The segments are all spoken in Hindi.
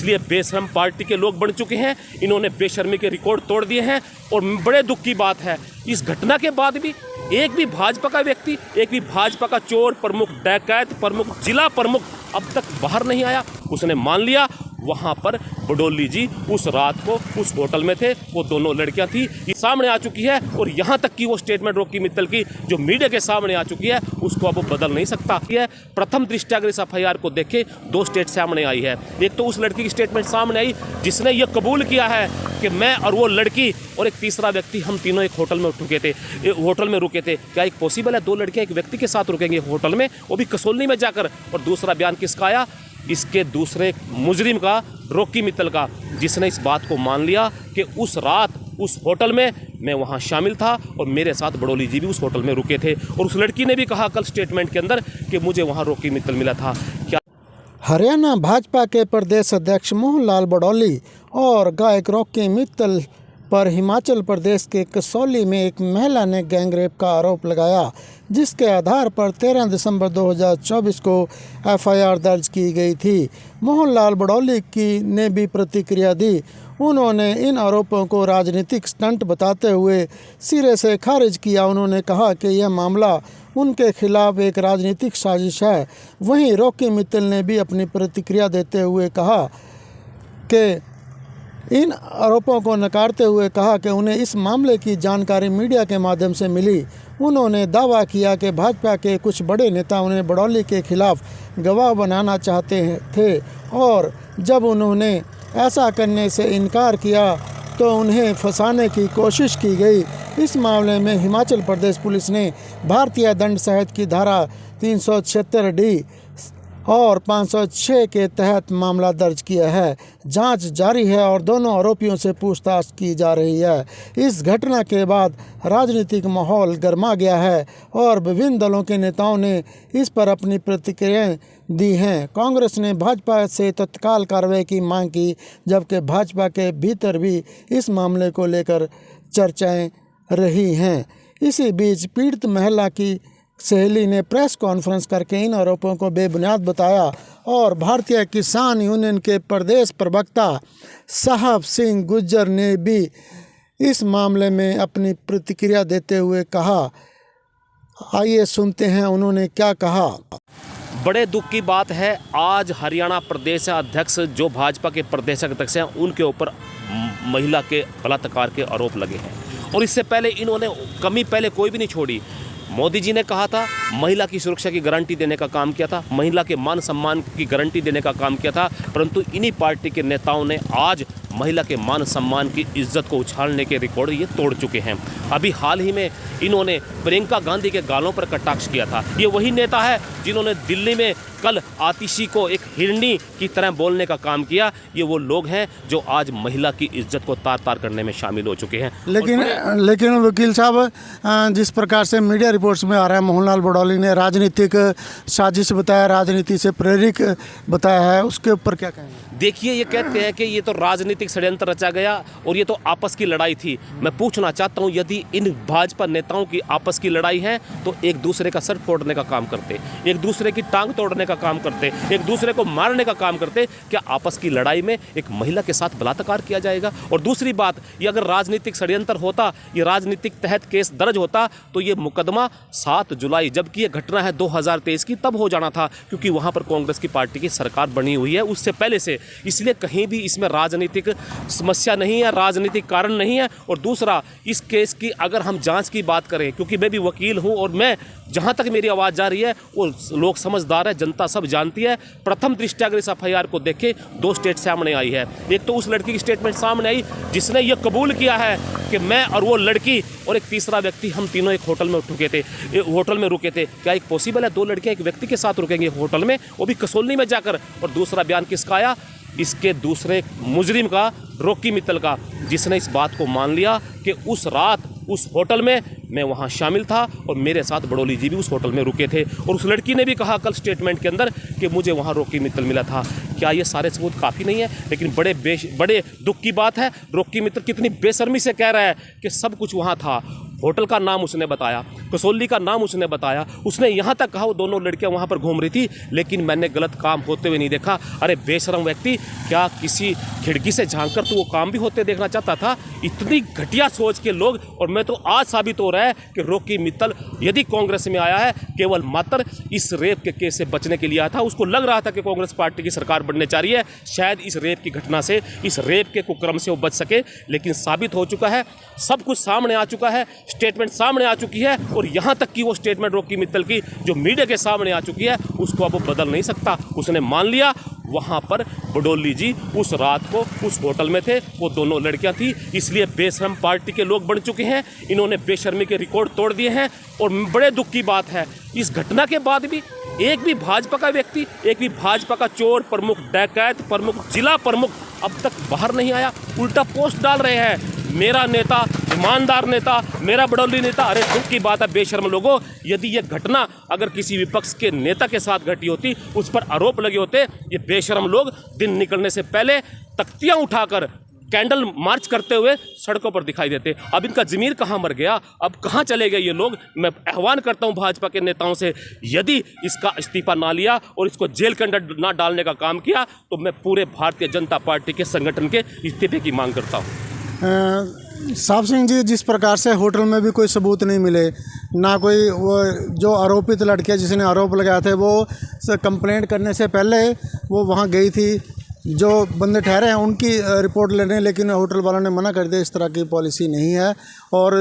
इसलिए बेशर्म पार्टी के लोग बन चुके हैं। इन्होंने बेशर्मी के रिकॉर्ड तोड़ दिए हैं। और बड़े दुख की बात है, इस घटना के बाद भी एक भी भाजपा का व्यक्ति, एक भी भाजपा का चोर प्रमुख, डकैत प्रमुख, जिला प्रमुख अब तक बाहर नहीं आया। उसने मान लिया वहाँ पर बडोली जी उस रात को उस होटल में थे, वो दोनों लड़कियां थी, ये सामने आ चुकी है। और यहाँ तक कि वो स्टेटमेंट रॉकी मित्तल की जो मीडिया के सामने आ चुकी है, उसको अब वो बदल नहीं सकता। ये प्रथम दृष्टया अगर इस एफआईआर को देखे, दो स्टेट सामने आई है। एक तो उस लड़की की स्टेटमेंट सामने आई जिसने ये कबूल किया है कि मैं और वो लड़की और एक तीसरा व्यक्ति, हम तीनों एक होटल में रुके थे। क्या एक पॉसिबल है दो लड़कियां एक व्यक्ति के साथ रुकेंगे होटल में, वो भी कसौली में जाकर? और दूसरा बयान किसका आया? इसके दूसरे मुजरिम का, रॉकी मित्तल का, जिसने इस बात को मान लिया कि उस रात उस होटल में मैं वहां शामिल था और मेरे साथ बडोली जी भी उस होटल में रुके थे। और उस लड़की ने भी कहा कल स्टेटमेंट के अंदर कि मुझे वहां रॉकी मित्तल मिला था। क्या हरियाणा भाजपा के प्रदेश अध्यक्ष मोहनलाल बडौली और गायक रॉकी मित्तल पर हिमाचल प्रदेश के कसौली में एक महिला ने गैंगरेप का आरोप लगाया, जिसके आधार पर 13 दिसंबर 2024 को एफआईआर दर्ज की गई थी। मोहनलाल बडौली ने भी प्रतिक्रिया दी। उन्होंने इन आरोपों को राजनीतिक स्टंट बताते हुए सिरे से खारिज किया। उन्होंने कहा कि यह मामला उनके खिलाफ एक राजनीतिक साजिश है। वहीं रॉकी मित्तल ने भी अपनी प्रतिक्रिया देते हुए कहा कि इन आरोपों को नकारते हुए कहा कि उन्हें इस मामले की जानकारी मीडिया के माध्यम से मिली। उन्होंने दावा किया कि भाजपा के कुछ बड़े नेता उन्हें बडौली के खिलाफ गवाह बनाना चाहते थे और जब उन्होंने ऐसा करने से इनकार किया तो उन्हें फंसाने की कोशिश की गई। इस मामले में हिमाचल प्रदेश पुलिस ने भारतीय दंड संहिता की धारा 376D और 506 के तहत मामला दर्ज किया है। जांच जारी है और दोनों आरोपियों से पूछताछ की जा रही है। इस घटना के बाद राजनीतिक माहौल गर्मा गया है और विभिन्न दलों के नेताओं ने इस पर अपनी प्रतिक्रियाएं दी हैं। कांग्रेस ने भाजपा से तत्काल कार्रवाई की मांग की, जबकि भाजपा के भीतर भी इस मामले को लेकर चर्चाएं रही हैं। इसी बीच पीड़ित महिला की सहेली ने प्रेस कॉन्फ्रेंस करके इन आरोपों को बेबुनियाद बताया और भारतीय किसान यूनियन के प्रदेश प्रवक्ता साहब सिंह गुज्जर ने भी इस मामले में अपनी प्रतिक्रिया देते हुए कहा। आइए सुनते हैं उन्होंने क्या कहा। बड़े दुख की बात है, आज हरियाणा प्रदेश अध्यक्ष जो भाजपा के प्रदेश अध्यक्ष हैं, उनके ऊपर महिला के बलात्कार के आरोप लगे हैं। और इससे पहले इन्होंने कमी पहले कोई भी नहीं छोड़ी। मोदी जी ने कहा था महिला की सुरक्षा की गारंटी देने का काम किया था, महिला के मान सम्मान की गारंटी देने का काम किया था, परंतु इन्हीं पार्टी के नेताओं ने आज महिला के मान सम्मान की इज्जत को उछालने के रिकॉर्ड ये तोड़ चुके हैं। अभी हाल ही में इन्होंने प्रियंका गांधी के गालों पर कटाक्ष किया था। ये वही नेता है जिन्होंने दिल्ली में कल आतिशी को एक हिरनी की तरह बोलने का काम किया। ये वो लोग हैं जो आज महिला की इज्जत को तार तार करने में शामिल हो चुके हैं। लेकिन वकील साहब, जिस प्रकार से मीडिया रिपोर्ट्स में आ रहा है, मोहनलाल बडौली ने राजनीतिक साजिश बताया, राजनीति से प्रेरित बताया है, उसके ऊपर क्या कहेंगे? देखिए, ये कहते हैं कि ये तो राजनीतिक षड्यंत्र रचा गया और ये तो आपस की लड़ाई थी। मैं पूछना चाहता हूँ, यदि इन भाजपा नेताओं की आपस की लड़ाई है तो एक दूसरे का सर फोड़ने का काम करते, एक दूसरे की टांग तोड़ने का काम करते, एक दूसरे को मारने का काम करते। क्या आपस की लड़ाई में एक महिला के साथ बलात्कार किया जाएगा? और दूसरी बात, ये अगर राजनीतिक षड्यंत्र होता, ये राजनीतिक तहत केस दर्ज होता तो ये मुकदमा 7 जुलाई, जबकि ये घटना है 2023 की, तब हो जाना था, क्योंकि वहाँ पर कांग्रेस की पार्टी की सरकार बनी हुई है उससे पहले से। इसलिए कहीं भी इसमें राजनीतिक समस्या नहीं है, राजनीतिक कारण नहीं है। और दूसरा, इस केस की अगर हम जांच की बात करें, क्योंकि मैं भी वकील हूं और मैं जहां तक मेरी आवाज़ जा रही है वो लोग समझदार है, जनता सब जानती है। प्रथम दृष्टया अगर इस एफआईआर को देखे, दो स्टेट सामने आई है। एक तो उस लड़की की स्टेटमेंट सामने आई जिसने ये कबूल किया है कि मैं और वो लड़की और एक तीसरा व्यक्ति, हम तीनों एक होटल में रुके थे। क्या एक पॉसिबल है दो लड़कियां एक व्यक्ति के साथ रुकेंगे होटल में, वो भी कसौली में जाकर? और दूसरा बयान किसका आया? इसके दूसरे मुजरिम का, रॉकी मित्तल का, जिसने इस बात को मान लिया कि उस रात उस होटल में मैं वहां शामिल था और मेरे साथ बडोली जी भी उस होटल में रुके थे। और उस लड़की ने भी कहा कल स्टेटमेंट के अंदर कि मुझे वहां रॉकी मित्तल मिला था। क्या ये सारे सबूत काफ़ी नहीं है? लेकिन बड़े दुख की बात है, रॉकी मित्तल कितनी बेशर्मी से कह रहा है कि सब कुछ वहाँ था। होटल का नाम उसने बताया, कसौली का नाम उसने बताया, उसने यहाँ तक कहा वो दोनों लड़कियाँ वहाँ पर घूम रही थी, लेकिन मैंने गलत काम होते हुए नहीं देखा। अरे बेशरम व्यक्ति, क्या किसी खिड़की से झांक कर तो वो काम भी होते देखना चाहता था? इतनी घटिया सोच के लोग। और मैं तो आज साबित हो रहा है कि रॉकी मित्तल यदि कांग्रेस में आया है केवल मात्र इस रेप के केस से बचने के लिए आया था। उसको लग रहा था कि कांग्रेस पार्टी की सरकार बनने जा रही है, शायद इस रेप की घटना से, इस रेप के कुक्रम से वो बच सके, लेकिन साबित हो चुका है, सब कुछ सामने आ चुका है, स्टेटमेंट सामने आ चुकी है। और यहाँ तक कि वो स्टेटमेंट रॉकी मित्तल की जो मीडिया के सामने आ चुकी है, उसको अब वो बदल नहीं सकता। उसने मान लिया वहाँ पर बडोली जी उस रात को उस होटल में थे, वो दोनों लड़कियाँ थी, इसलिए बेशर्म पार्टी के लोग बन चुके हैं। इन्होंने बेशर्मी के रिकॉर्ड तोड़ दिए हैं। और बड़े दुख की बात है, इस घटना के बाद भी एक भी भाजपा का व्यक्ति, एक भी भाजपा का चोर प्रमुख, डकैत प्रमुख, जिला प्रमुख अब तक बाहर नहीं आया। उल्टा पोस्ट डाल रहे हैं, मेरा नेता, ईमानदार नेता, मेरा बडौली नेता। अरे दुख की बात है बेशर्म लोगों, यदि ये घटना अगर किसी विपक्ष के नेता के साथ घटी होती, उस पर आरोप लगे होते, ये बेशर्म लोग दिन निकलने से पहले तख्तियां उठाकर कैंडल मार्च करते हुए सड़कों पर दिखाई देते। अब इनका ज़मीर कहाँ मर गया, अब कहाँ चले गए ये लोग? मैं आह्वान करता हूँ भाजपा के नेताओं से, यदि इसका इस्तीफा ना लिया और इसको जेल के अंदर ना डालने का काम किया, तो मैं पूरे भारतीय जनता पार्टी के संगठन के इस्तीफे की मांग करता हूँ। साहब सिंह जी, जिस प्रकार से होटल में भी कोई सबूत नहीं मिले, ना कोई वो जो आरोपित लड़कियां जिसने आरोप लगाया थे वो कंप्लेंट करने से पहले वो वहां गई थी, जो बंदे ठहरे हैं उनकी रिपोर्ट लेने, लेकिन होटल वालों ने मना कर दिया, इस तरह की पॉलिसी नहीं है। और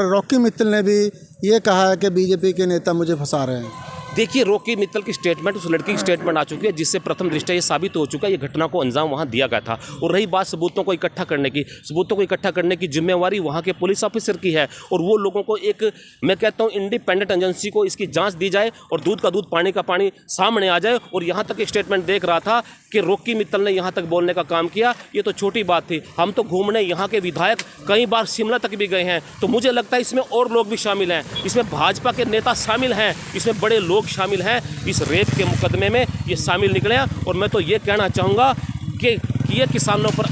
रॉकी मित्तल ने भी ये कहा है कि बीजेपी के नेता मुझे फंसा रहे हैं। देखिए, रॉकी मित्तल की स्टेटमेंट, उस लड़की की स्टेटमेंट आ चुकी है, जिससे प्रथम दृष्टया ये साबित हो चुका है ये घटना को अंजाम वहां दिया गया था। और रही बात सबूतों को इकट्ठा करने की, सबूतों को इकट्ठा करने की जिम्मेवारी वहां के पुलिस ऑफिसर की है। और वो लोगों को एक, मैं कहता हूं, इंडिपेंडेंट एजेंसी को इसकी जांच दी जाए और दूध का दूध पानी का पानी सामने आ जाए। और यहाँ तक एक स्टेटमेंट देख रहा था कि रॉकी मित्तल ने यहाँ तक बोलने का काम किया, ये तो छोटी बात थी। हम तो घूमने यहाँ के विधायक कई बार शिमला तक भी गए हैं, तो मुझे लगता है इसमें और लोग भी शामिल हैं, इसमें भाजपा के नेता शामिल हैं, इसमें बड़े लोग शामिल हैं। इस रेप के मुकदमे में ये शामिल निकले हैं। और मैं तो ये कहना चाहूँगा कि ये किसानों पर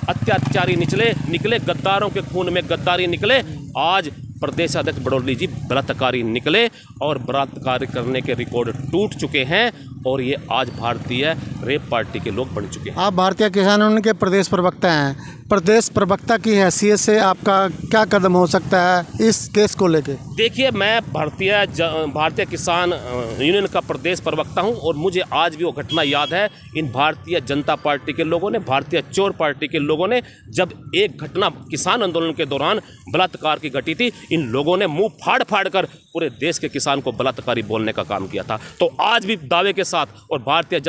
अत्याचारी निकले, गद्दारों के खून में गद्दारी निकले। आज प्रदेश अध्यक्ष बडौली जी बलात्कारी निकले और बलात्कार करने के रिकॉर्ड टूट चुके हैं। और ये आज भारतीय रेप पार्टी के लोग बन चुके हैं। आप भारतीय किसान यूनियन के प्रदेश प्रवक्ता हैं, प्रदेश प्रवक्ता की हैसियत से आपका क्या कदम हो सकता है इस केस को लेके? देखिए, मैं भारतीय किसान यूनियन का प्रदेश प्रवक्ता हूं और मुझे आज भी वो घटना याद है। इन भारतीय जनता पार्टी के लोगों ने, भारतीय चोर पार्टी के लोगों ने, जब एक घटना किसान आंदोलन के दौरान बलात्कार की घटी थी, इन लोगों ने मुंह फाड़ कर पूरे देश के किसान को बलात्कारी बोलने का काम किया था। तो आज भी दावे के साथ, और भारतीय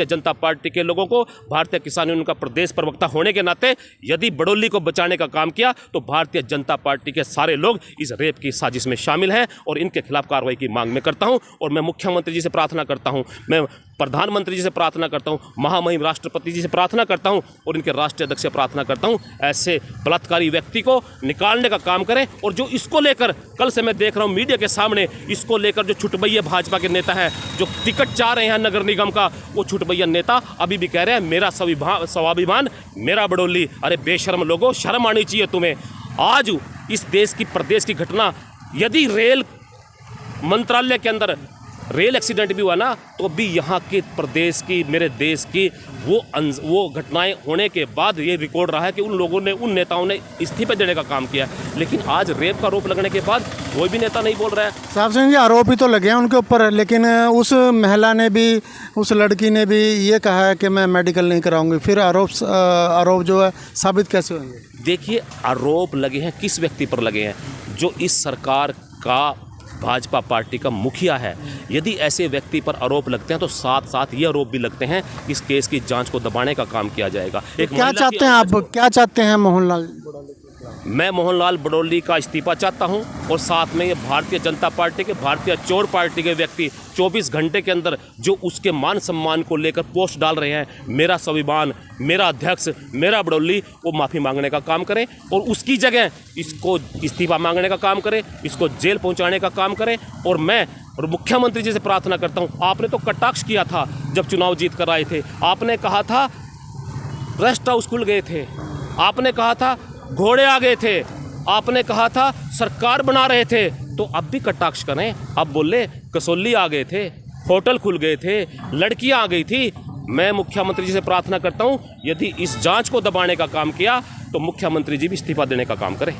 जनता पार्टी के लोगों को, भारतीय किसान यूनियन का प्रदेश प्रवक्ता होने के नाते, यदि बडौली को बचाने का काम किया तो भारतीय जनता पार्टी के सारे लोग इस रेप की साजिश में शामिल हैं और इनके खिलाफ कार्रवाई की मांग मैं करता हूं। और मैं मुख्यमंत्री जी से प्रार्थना करता हूं, मैं प्रधानमंत्री जी से प्रार्थना करता हूं, महामहिम राष्ट्रपति जी से प्रार्थना करता हूं और इनके राष्ट्रीय अध्यक्ष से प्रार्थना करता हूं, ऐसे बलात्कारी व्यक्ति को निकालने का काम करें। और जो इसको लेकर, कल से मैं देख रहा हूं मीडिया के सामने, इसको लेकर जो छुटभैया भाजपा के नेता है, जो टिकट चाह रहे हैं नगर निगम का, वो छुटभैया नेता अभी भी कह रहे हैं मेरा स्वाभिमान, मेरा बडौली। अरे बेशर्म लोगों, शर्म आनी चाहिए तुम्हें। आज इस देश की, प्रदेश की घटना, यदि रेल मंत्रालय के अंदर रेल एक्सीडेंट भी हुआ ना, तो भी यहाँ के प्रदेश की, मेरे देश की वो घटनाएं होने के बाद ये रिकॉर्ड रहा है कि उन लोगों ने, उन नेताओं ने इस्तीफे देने का काम किया। लेकिन आज रेप का आरोप लगने के बाद कोई भी नेता नहीं बोल रहा है। साहब सिंह जी, आरोप ही तो लगे हैं उनके ऊपर, लेकिन उस महिला ने भी, उस लड़की ने भी ये कहा है कि मैं मेडिकल नहीं कराऊंगी। फिर आरोप जो है साबित कैसे होंगे? देखिए, आरोप लगे हैं, किस व्यक्ति पर लगे हैं? जो इस सरकार का, भाजपा पार्टी का मुखिया है। यदि ऐसे व्यक्ति पर आरोप लगते हैं तो साथ साथ ये आरोप भी लगते हैं इस केस की जांच को दबाने का काम किया जाएगा। क्या चाहते हैं आप, क्या चाहते हैं मोहनलाल बडौली? मैं मोहनलाल बडौली का इस्तीफा चाहता हूं और साथ में ये भारतीय जनता पार्टी के, भारतीय चोर पार्टी के व्यक्ति 24 घंटे के अंदर जो उसके मान सम्मान को लेकर पोस्ट डाल रहे हैं, मेरा स्वाभिमान, मेरा अध्यक्ष, मेरा बडौली, वो माफ़ी मांगने का काम करें और उसकी जगह इसको इस्तीफा मांगने का काम करें, इसको जेल पहुंचाने का काम करें। और मैं और मुख्यमंत्री जी से प्रार्थना करता हूं, आपने तो कटाक्ष किया था जब चुनाव जीत कर आए थे, आपने कहा था रेस्ट हाउस खुल गए थे, आपने कहा था घोड़े आ गए थे, आपने कहा था सरकार बना रहे थे, तो अब भी कटाक्ष करें। अब बोले कसौली आ गए थे, होटल खुल गए थे, लड़कियां आ गई थी। मैं मुख्यमंत्री जी से प्रार्थना करता हूं, यदि इस जांच को दबाने का काम किया तो मुख्यमंत्री जी भी इस्तीफा देने का काम करें।